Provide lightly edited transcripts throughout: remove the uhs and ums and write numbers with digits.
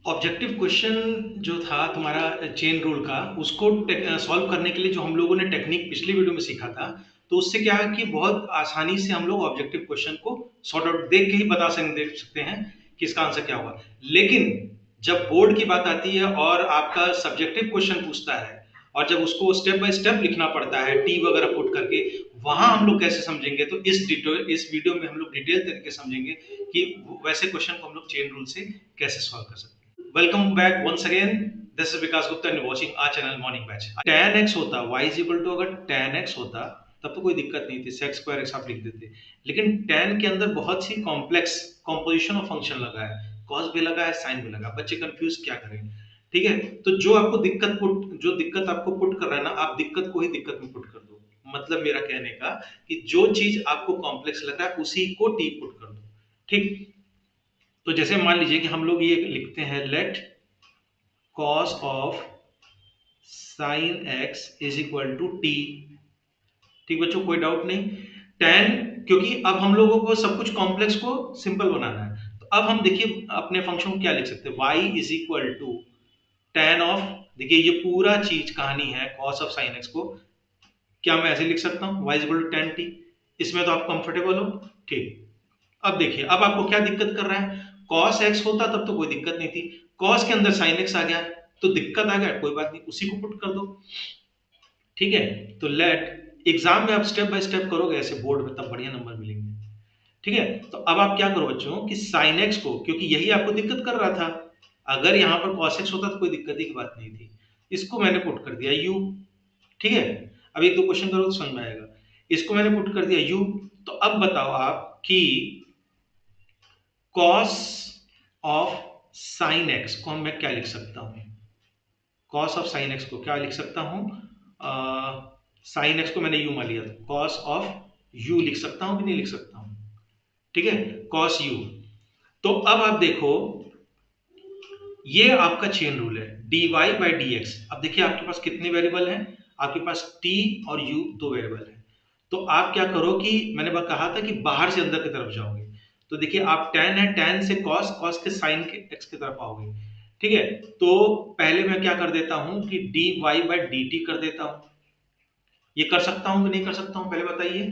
Objective question जो था तुम्हारा चेन रूल का, उसको सॉल्व करने के लिए जो हम लोगों ने टेक्निक पिछली वीडियो में सीखा था, तो उससे क्या है कि बहुत आसानी से हम लोग ऑब्जेक्टिव क्वेश्चन को सॉर्ट आउट देख के ही देख सकते हैं कि इसका आंसर क्या होगा। लेकिन जब बोर्ड की बात आती है और आपका सब्जेक्टिव क्वेश्चन पूछता है और जब उसको स्टेप बाय स्टेप लिखना पड़ता है टी वगैरह पुट करके, वहां हम लोग कैसे समझेंगे, तो इस वीडियो में हम लोग डिटेल तरीके से समझेंगे कि वैसे क्वेश्चन को हम लोग चेन रूल से कैसे सॉल्व कर सकते हैं। Welcome back once again. This is Vikas Gupta and you're watching our channel Morning Batch. tan x होता y is equal to, अगर tan x होता तब तो कोई दिक्कत नहीं थी, sec square x आप लिख देते। लेकिन tan के अंदर बहुत सी कॉम्प्लेक्स कॉम्पोजिशन ऑफ फंक्शन लगा है, cos भी लगा है, sin भी लगा। बच्चे कंफ्यूज क्या करें? ठीक है, तो जो दिक्कत आपको पुट कर रहा है ना, आप दिक्कत को ही दिक्कत में पुट कर दो। मतलब मेरा कहने का कि जो चीज आपको कॉम्प्लेक्स लग रहा है उसी को टी पुट कर दो। ठीक, तो जैसे मान लीजिए कि हम लोग ये लिखते हैं, let cos of sin x is equal to t. ठीक बच्चों, कोई डाउट नहीं। tan, क्योंकि अब हम लोगों को सब कुछ कॉम्प्लेक्स को सिंपल बनाना है, तो अब हम देखिए अपने फंक्शन को क्या लिख सकते हैं, y is equal to tan of, देखिए ये पूरा चीज कहानी है cos ऑफ sin x को क्या मैं ऐसे लिख सकता हूं, y is equal to tan t। इसमें तो आप कंफर्टेबल हो। ठीक, अब देखिए अब आपको क्या दिक्कत कर रहा है, cos x होता तब तो कोई दिक्कत नहीं थी, cos के अंदर sin x आ गया तो दिक्कत आ गया, कोई बात नहीं, उसी को पुट कर दो। ठीक है, तो लेट, एग्जाम में आप स्टेप बाय स्टेप करोगे ऐसे बोर्ड में, तब बढ़िया नंबर मिलेंगे। ठीक है, तो अब आप क्या करो बच्चों कि sin x को, क्योंकि यही आपको दिक्कत कर रहा था, अगर यहां पर cos x होता तो कोई दिक्कत की बात नहीं थी, इसको मैंने पुट कर दिया u। ठीक है, अब एक दो क्वेश्चन करो तो समझ में आएगा। इसको मैंने पुट कर दिया u, तो अब बताओ आप कि cos ऑफ sin x को मैं क्या लिख सकता हूं, cos ऑफ sin x को क्या लिख सकता हूं, sin x को मैंने u मान लिया, cos ऑफ u लिख सकता हूं कि नहीं लिख सकता हूं? ठीक है, cos u। तो अब आप देखो, ये आपका चेन रूल है dy बाई dx। अब देखिए आपके पास कितने वेरिएबल हैं, आपके पास t और u दो वेरिएबल हैं। तो आप क्या करो कि मैंने कहा था कि बाहर से अंदर की तरफ जाओगे, तो देखिए आप tan है, tan से cos, cos के sin के x की तरफ आओगे। ठीक है, तो पहले मैं क्या कर देता हूं कि dy बाई dt कर देता हूं। ये कर सकता हूं कि नहीं कर सकता हूं, पहले बताइए।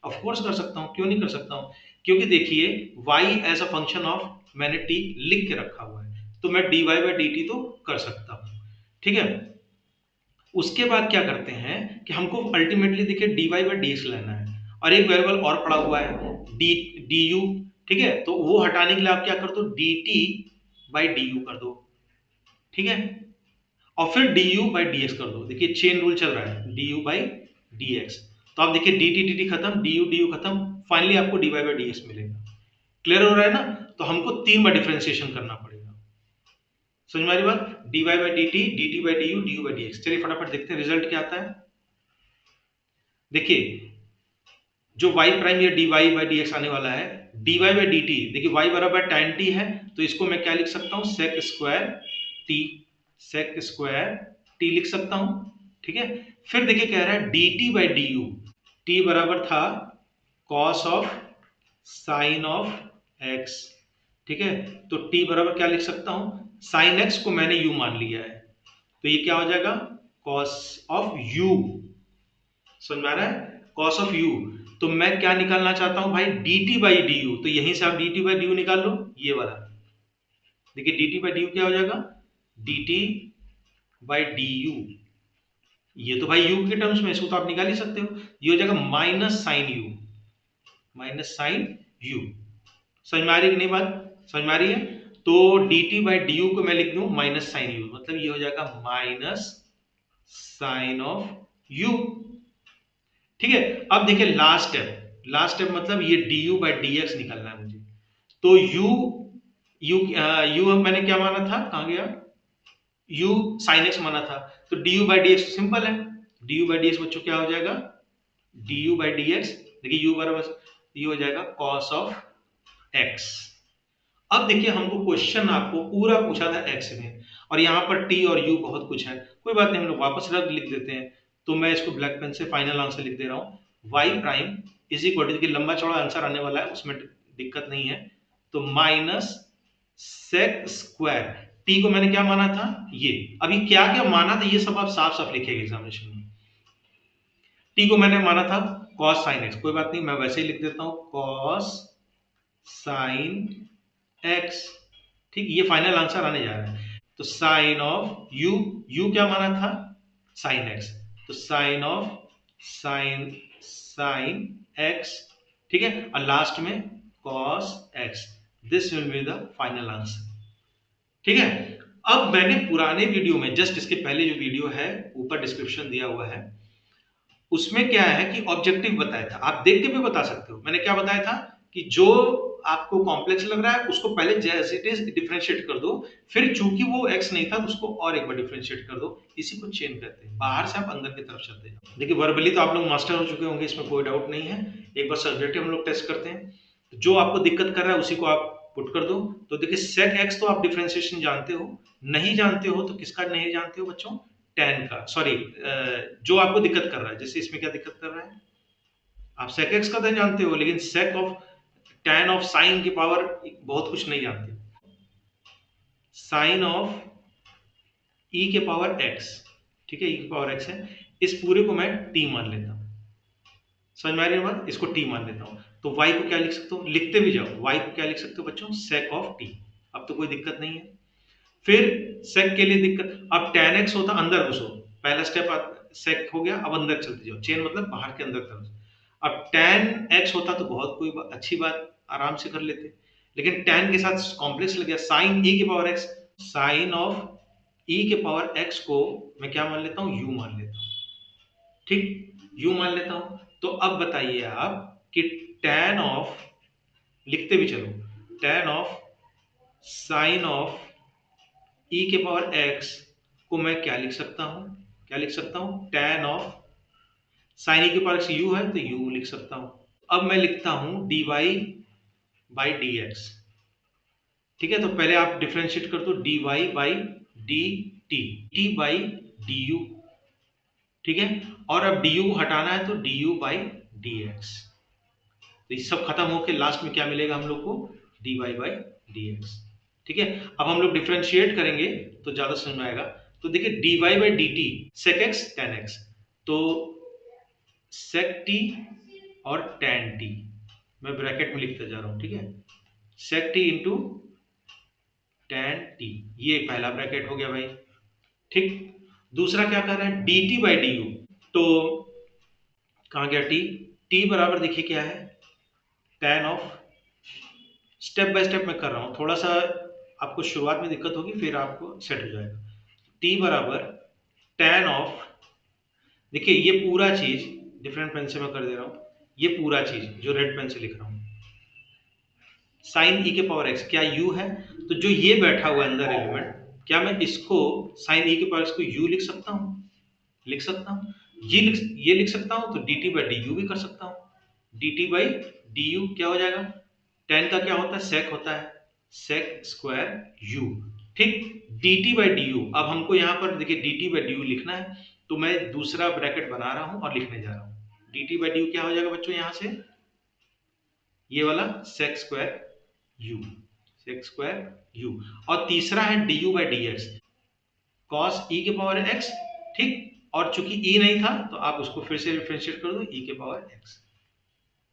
ऑफ कोर्स कर सकता हूं, क्यों नहीं कर सकता हूं, क्योंकि देखिए y as a function of मैंने t लिख के रखा हुआ है, तो मैं dy बाई dt तो कर सकता हूं। ठीक है, उसके बाद क्या करते हैं कि हमको अल्टीमेटली देखिए dy बाई dx लेना है, और एक वेरिएबल और पड़ा हुआ है du। ठीक है, तो वो हटाने के लिए आप क्या कर दो, dt बाई du कर दो। ठीक है, और फिर du बाई dx कर दो। देखिए चेन रूल चल रहा है, du बाई dx। तो आप देखिए dt dt खत्म, du खत्म, फाइनली आपको dy बाई dx मिलेगा। क्लियर हो रहा है ना? तो हमको तीन बार डिफरेंशिएशन करना पड़ेगा। समझ में आ रही बात, dy by dt, dt by du, du by dx। चलिए फटाफट देखते हैं रिजल्ट क्या आता है। देखिए जो y प्राइम या dy बाई dx आने वाला है, dy बाई dt, देखिए y बराबर tan t है, तो इसको मैं क्या लिख सकता हूं, sec square t, sec square t लिख सकता हूं। ठीक है, फिर देखिए कह रहा है dt बाई du, t बराबर था cos of sin of x। ठीक है, तो t बराबर क्या लिख सकता हूं, sin x को मैंने u मान लिया है, तो ये क्या हो जाएगा, cos ऑफ u। समझ में आ रहा है, cos ऑफ u। तो मैं क्या निकालना चाहता हूं भाई, dt बाई du, तो यहीं से आप dt बाई du निकाल लो, ये वाला। देखिए dt बाई du क्या हो जाएगा, dt बाई du, ये तो भाई u के टर्म्स में, इसको तो आप निकाल ही सकते हो, ये हो जाएगा minus sine u, minus sine u। समझ में आ रही है कि नहीं बात, समझ में आ रही है? तो dt बाई du को मैं लिख दूं माइनस साइन u, मतलब ये हो जाएगा माइनस साइन ऑफ u। ठीक है, अब देखिए लास्ट स्टेप, लास्ट स्टेप मतलब ये du बाई dx निकलना है मुझे। तो u मैंने क्या माना था, कहां गया, u sin x माना था, तो du बाई dx सिंपल है, du बाई dx बच्चों क्या हो जाएगा, du बाई dx, देखिए u बराबर ये हो जाएगा cos ऑफ x। अब देखिए हमको क्वेश्चन आपको पूरा पूछा था x में, और यहाँ पर t और u बहुत कुछ है, कोई बात नहीं हम लोग वापस रख लिख देते हैं। तो मैं इसको ब्लैक पेन से फाइनल आंसर लिख दे रहा हूँ, y prime is equal to, देखिए लंबा चौड़ा आंसर आने वाला है, उसमें दिक्कत नहीं है, तो माइनस सेक स्क्वायर टी को मैंने क्या माना था, ये। अभी क्या क्या माना था ये सब आप साफ साफ लिखेंगे एग्जामिनेशन में। टी को मैंने माना था कॉस साइन एक्स, कोई बात नहीं, मैं वैसे ही लिख देता हूं कॉस साइन एक्स। ठीक, ये फाइनल आंसर आने जा रहा है। तो साइन ऑफ यू, यू क्या माना था, साइन एक्स, तो sine of sine sine x. ठीक है, और लास्ट में cos x. This will be the final answer. ठीक है, अब मैंने पुराने वीडियो में, जस्ट इसके पहले जो वीडियो है ऊपर डिस्क्रिप्शन दिया हुआ है, उसमें क्या है कि ऑब्जेक्टिव बताया था, आप देख के भी बता सकते हो। मैंने क्या बताया था कि जो आपको कॉम्प्लेक्स लग रहा है उसको पहले जैसे इट इज डिफरेंशिएट कर दो, फिर चूंकि वो एक्स नहीं था तो उसको और एक बार डिफरेंशिएट कर दो। इसी को चेन कहते हैं। बाहर से आप अंदर की तरफ चलते जाओ। देखिए वर्बली तो आप लोग मास्टर हो चुके होंगे, इसमें कोई डाउट नहीं है। एक बार सब्जेक्टिव हम लोग टेस्ट करते हैं। तो जो आपको दिक्कत कर रहा है उसी को आप पुट कर दो। तो देखिए सेक एक्स तो आप डिफरेंशिएशन जानते हो, नहीं जानते हो तो किसका नहीं जानते हो बच्चों, टेन का, सॉरी, जो आपको दिक्कत कर रहा है, जैसे इसमें क्या दिक्कत कर रहा है, आप सेक एक्स का तो जानते हो लेकिन sake of ten of sign की पावर बहुत कुछ नहीं जानते। साइन ऑफ ई के पावर एक्स, ठीक है, ई की पावर एक्स है, इस पूरे को मैं टी मान लेता हूं। समझ में आ रही है बात, इसको टी मान लेता हूं। तो y को क्या लिख सकता हूं, लिखते भी जाओ, y को क्या लिख सकते हो बच्चों, सेक ऑफ टी। अब तो कोई दिक्कत नहीं है। फिर सेक के लिए दिक्कत, अब tan x होता अंदर घुसो, पहला स्टेप सेक हो गया, अब अंदर चलते जाओ, चेन मतलब बाहर के अंदर तरफ। अब tan x होता तो बहुत कोई अच्छी बात, आराम से कर लेते, लेकिन tan के साथ कॉम्प्लेक्स लग गया, साइन e की power x, sine of e के पावर x को मैं क्या मान लेता हूं, u मान लेता हूं। ठीक, u मान लेता हूं। तो अब बताइए आप कि tan ऑफ, लिखते भी चलो, tan of sine of e के पावर x को मैं क्या लिख सकता हूं, क्या लिख सकता हूं, tan ऑफ साइन e के पावर x u है तो u लिख सकता हूं। अब मैं लिखता हूं dy बाई dx। ठीक है, तो पहले आप डिफरेंशिएट कर दो, dy by dt, t by du। ठीक है, और अब du को हटाना है तो du बाई dx। तो ये सब खत्म होकर लास्ट में क्या मिलेगा हम लोग को, dy बाई dx। ठीक है, अब हम लोग डिफरेंशिएट करेंगे तो ज्यादा समझ में आएगा। तो देखिए dy by dt, sec x tan x, तो sec t और tan t, मैं ब्रैकेट में लिखते जा रहा हूं। ठीक है, sec t into tan t, ये पहला ब्रैकेट हो गया भाई। ठीक, दूसरा क्या कर रहा है, dt बाई du, तो कहां गया t, t बराबर देखिए क्या है, tan of, step by step मैं कर रहा हूं, थोड़ा सा आपको शुरुआत में दिक्कत होगी फिर आपको सेट हो जाएगा। t बराबर tan ऑफ, देखिए ये पूरा चीज डिफरेंट पेन से मैं कर दे रहा हूं, ये पूरा चीज जो रेड पेन से लिख रहा हूं, साइन e के पावर x, क्या u है, तो जो ये बैठा हुआ है अंदर एलिमेंट, क्या मैं इसको साइन e के पावर x को u लिख सकता हूं, लिख सकता हूं, ये लिख सकता हूं, तो dt बाई du भी कर सकता हूं, dt बाई du क्या हो जाएगा, tan का क्या होता है, sec होता है, sec स्क्वायर u। ठीक, dt बाई du, अब हमको यहाँ पर देखिए dt बाई du लिखना है, तो मैं दूसरा ब्रैकेट बना रहा हूं और लिखने जा रहा हूं, dt बाई du क्या हो जाएगा बच्चों, यहां से ये वाला sec square u, sec square u, और तीसरा है du by dx, cos e के पावर x। ठीक, और चूंकि e नहीं था तो आप उसको फिर से डिफरेंशिएट कर दो, e के पावर x।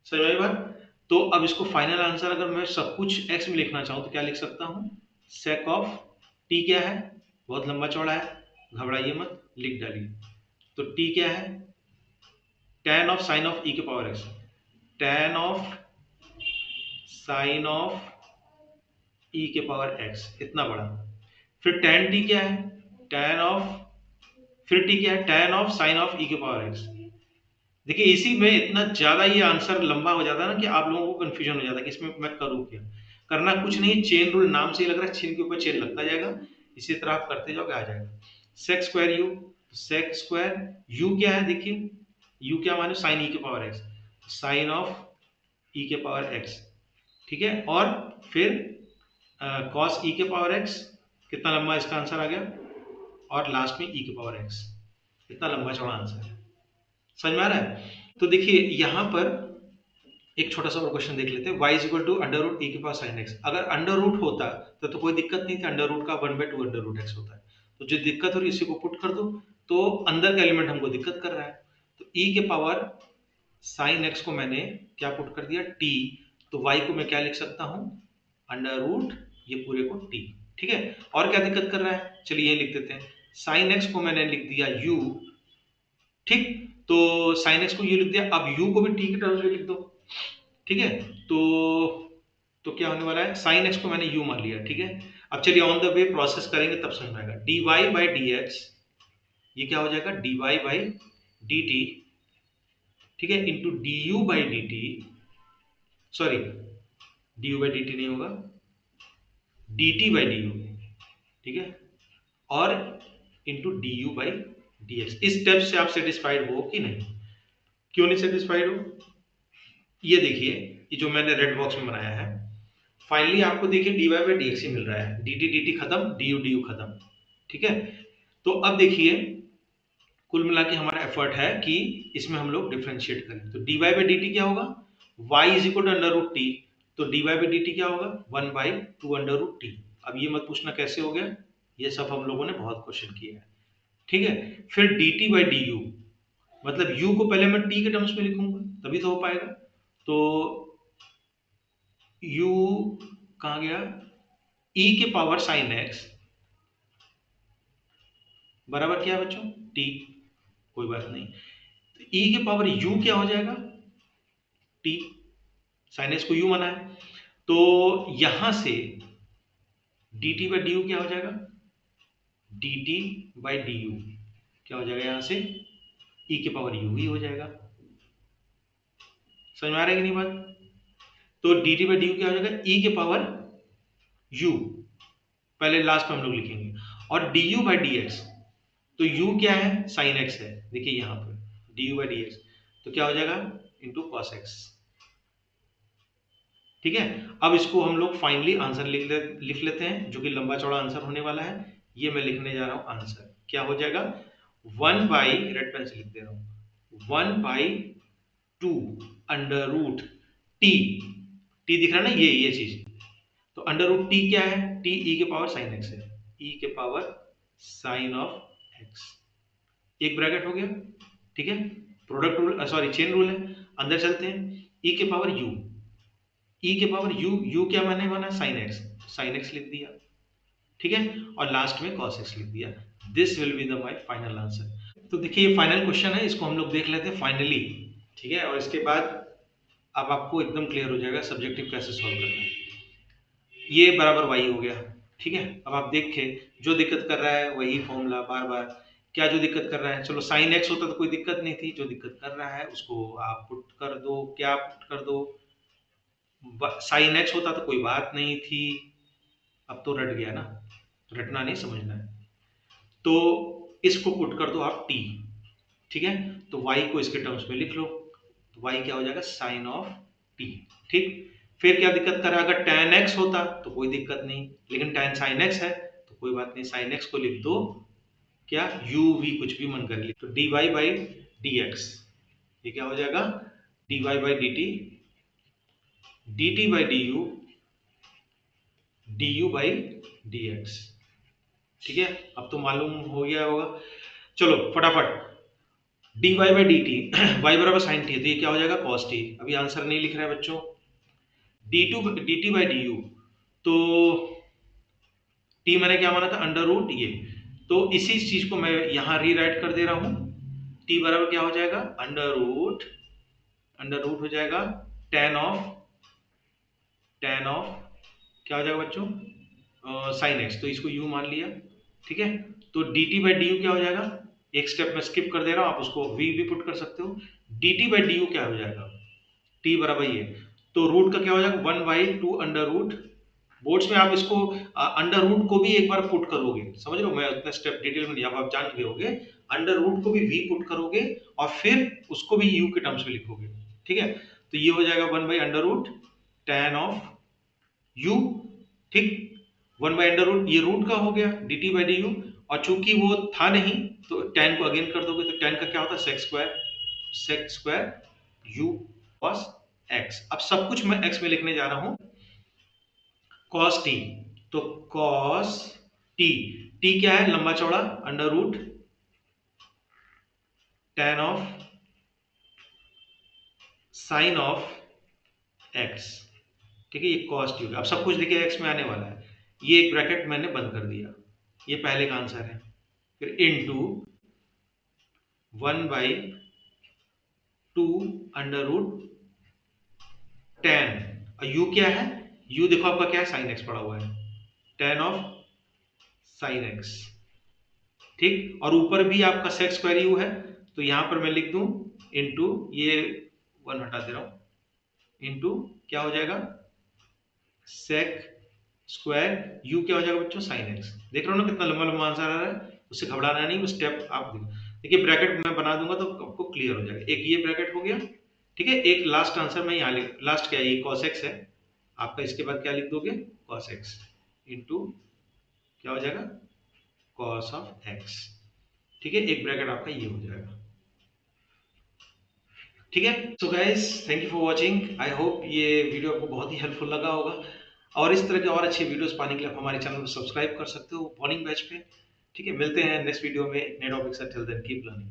समझ आई बात, तो अब इसको फाइनल आंसर अगर मैं सब कुछ x में लिखना चाहूं तो क्या लिख सकता हूं, sec ऑफ t क्या है, बहुत लंबा चौड़ा है, घबराइए मत, लिख डालिए। तो t क्या है, tan of sine of e के power x, tan of sine of e के पावर x, इतना बड़ा। फिर tan t क्या है, tan ऑफ, फिर t क्या है, tan of sine of e के पावर x। देखिए इसी में इतना ज्यादा ये आंसर लंबा हो जाता है ना कि आप लोगों को कंफ्यूजन हो जाता है कि इसमें मैं करूँ क्या। करना कुछ नहीं, चेन रूल नाम से ही लग रहा है, चेन के ऊपर चेन लगता जाएगा, इसी तरह आप करते जाओगे आ जाएगा। Sec square u, sec square u क्या है, देखिए यू क्या माने, साइन ई के power x, sine of e के पावर एक्स। ठीक है, और फिर कॉस ई के पावर एक्स, कितना लंबा इसका आंसर आ गया, और लास्ट में ई के पावर एक्स, इतना लंबा चौड़ा आंसर है। समझ में आ रहा है, तो देखिए यहां पर एक छोटा सा और क्वेश्चन देख लेते हैं। y is equal to under root e के पास sin x। अगर अंडर रूट होता तो कोई दिक्कत नहीं थी, अंडर रूट का 1/2 अंडर रूट x होता है। तो जो दिक्कत हो रही है इसी को पुट कर दो, तो अंदर का एलिमेंट हमको दिक्कत कर रहा है, तो e के पावर sin x को मैंने क्या पुट कर दिया t, तो y को मैं क्या लिख सकता हूं, अंडर रूट ये पूरे को t। ठीक है, और क्या दिक्कत कर रहा है, चलिए ये लिख देते हैं, sin x को मैंने लिख दिया u। ठीक, तो sin x को u लिख दिया, अब u को भी t के टर्म्स में लिख दो। ठीक है, तो क्या होने वाला है, sin x को मैंने u मान लिया। ठीक है, अब चलिए ऑन द वे प्रोसेस करेंगे तब समझ में आएगा। dy बाई dx ये क्या हो जाएगा, dy बाई dt, ठीक है, into du by dt, sorry du by dt नहीं होगा, dt बाई du, ठीक है, और इंटू du बाई dx। इस स्टेप से आप सेटिस्फाइड हो कि नहीं, क्यों नहीं सेटिस्फाइड हो, ये देखिए, ये जो मैंने रेड बॉक्स में बनाया है, फाइनली आपको देखिए dy बाई dx ही मिल रहा है, dt खत्म, du खत्म। ठीक है, तो अब देखिए कुल मिला के हमारा एफर्ट है कि इसमें हम लोग डिफरेंशिएट करें, तो dy बाई dt क्या होगा, y is equal to under root t, तो dy बाई dt क्या होगा, 1/2 अंडर रूट टी। अब ये मत पूछना कैसे हो गया, ये सब हम लोगों ने बहुत क्वेश्चन किया है। ठीक है, फिर dt बाई du, मतलब u को पहले मैं t के टर्म्स में लिखूंगा तभी तो हो पाएगा, तो u कहाँ गया, e के पावर साइन x बराबर क्या है बच्चों, t, कोई बात नहीं, तो e के पावर u क्या हो जाएगा, t, साइन x को u माना है, तो यहां से dt बाई du क्या हो जाएगा, dt बाई du क्या हो जाएगा, यहां से e के पावर u ही हो जाएगा। समझ में आ रहा है कि नहीं बात, तो dt बाई du क्या हो जाएगा, e के पावर u, पहले लास्ट में हम लोग लिखेंगे, और du बाई dx, तो u क्या है, sin x है, देखिए यहां पर du बाई dx, तो क्या हो जाएगा, इंटू cos x। ठीक है, अब इसको हम लोग फाइनली आंसर लिख लेते हैं, जो कि लंबा चौड़ा आंसर होने वाला है। ये मैं लिखने जा रहा हूं, आंसर क्या हो जाएगा, 1/, रेड पेन से लिख दे रहा हूं, 1/2 अंडर रूट टी, टी दिख रहा है ना, ये चीज, तो अंडर रूट टी क्या है, टी ई के पावर साइन एक्स है, ई के पावर साइन ऑफ एक्स, एक ब्रैकेट हो गया। ठीक है, product rule, sorry chain rule है, अंदर चलते हैं, ई के पावर यू, ई के पावर यू, यू क्या मैंने माना, साइन एक्स लिख दिया। ठीक है, और लास्ट में cos x लिख दिया। This will be the my final answer. तो देखिए ये फाइनल क्वेश्चन है, इसको हम लोग देख लेते हैं फाइनली। ठीक है, और इसके बाद अब आपको एकदम क्लियर हो जाएगा सब्जेक्टिव कैसे सॉल्व करना है। ये बराबर y हो गया। ठीक है, अब आप देखें जो दिक्कत कर रहा है वही फॉर्मूला बार बार, क्या जो दिक्कत कर रहा है, चलो साइन x होता तो कोई दिक्कत नहीं थी, जो दिक्कत कर रहा है उसको आप पुट कर दो, क्या पुट कर दो, साइन x होता तो कोई बात नहीं थी, अब तो रट गया ना, रटना नहीं समझना है, तो इसको पुट कर दो आप t। ठीक है, तो y को इसके टर्म्स में लिख लो, तो y क्या हो जाएगा, साइन ऑफ t। ठीक, फिर क्या दिक्कत कर रहा है, अगर tan x होता तो कोई दिक्कत नहीं, लेकिन tan sin x है तो कोई बात नहीं, sin x को लिख दो क्या, u v कुछ भी मन कर लिख, तो dy बाई dx ये क्या हो जाएगा, dy by dt, dt by du, du by dx। ठीक है, अब तो मालूम हो गया होगा, चलो फटाफट, dy बाई dt y बराबर sin t, तो ये क्या हो जाएगा, cos t। अभी आंसर नहीं लिख रहा है बच्चों, dt बाई du, तो t मैंने क्या माना था, अंडर रूट ये, तो इसी चीज को मैं यहां रीराइट कर दे रहा हूं, t बराबर क्या हो जाएगा, अंडर रूट हो जाएगा tan ऑफ क्या हो जाएगा बच्चों, साइन एक्स, तो इसको u मान लिया। ठीक है, तो dt बाई du क्या हो जाएगा, एक स्टेप में स्किप कर दे रहा हूं, आप उसको v भी पुट कर सकते हो, dt बाई du क्या हो जाएगा, t बराबर ये, तो रूट का क्या हो जाएगा, 1/2 अंडर रूट, बोर्ड्स में आप इसको अंडर रूट को भी एक बार पुट करोगे, समझ रहे हो, मैं उतना स्टेप डिटेल में नहीं, अब आप जान गए होगे, अंडर रूट को भी v पुट करोगे और फिर उसको भी u के टर्म्स में लिखोगे। ठीक है, तो ये हो जाएगा 1/√, tan ऑफ u। ठीक, 1/√, ये रूट का हो गया, dt बाई du, और चूंकि वो था नहीं तो tan को अगेन कर दोगे, तो tan का क्या होता है, sec square u cos x. अब सब कुछ मैं एक्स में लिखने जा रहा हूं। कॉस टी, तो कॉस टी, टी क्या है, लंबा चौड़ा, under root tan of sine of x. ठीक है, ये कॉस टी हो गया। अब सब कुछ देखिए एक्स में आने वाला है, ये एक ब्रैकेट मैंने बंद कर दिया, ये पहले का आंसर है। फिर इनटू 1/2 अंडर रूट 10, और यू क्या है, यू देखो आपका क्या है, साइन एक्स पड़ा हुआ है, 10 ऑफ साइन एक्स। ठीक, और ऊपर भी आपका सेक स्क्वायर यू है, तो यहां पर मैं लिख दूं इनटू, ये 1 हटा दे रहा हूं, इनटू क्या हो जाएगा, सेक स्क्वायर यू क्या हो जाएगा बच्चों, साइन एक्स। देख रहे हो ना कितना लंबा लंबा आंसर आ रहा है, उससे घबराना नहीं, वो स्टेप आप देखिए, ब्रैकेट मैं बना दूंगा तो आपको क्लियर हो जाएगा। एक ये ब्रैकेट हो गया, ठीक है। एक लास्ट आंसर मैं यहाँ लिख, लास्ट क्या है, ये cos x है आपका, इसके बाद क्या लिख दोगे, cos x इनटू क्या हो जाएगा, cos ऑफ x। ठीक है, एक ब्रैकेट आपका ये हो जाएगा। ठीक है, so guys thank you for watching. I hope ये वीडियो आपको बहुत ही हेल्पफुल लगा होगा, और इस तरह के और अच्छे वीडियोस पाने के लिए आप हमारे चैनल को सब्सक्राइब कर सकते हो मॉर्निंग बैच पे। ठीक है, मिलते हैं नेक्स्ट वीडियो में नए टॉपिक से। Till then keep learning.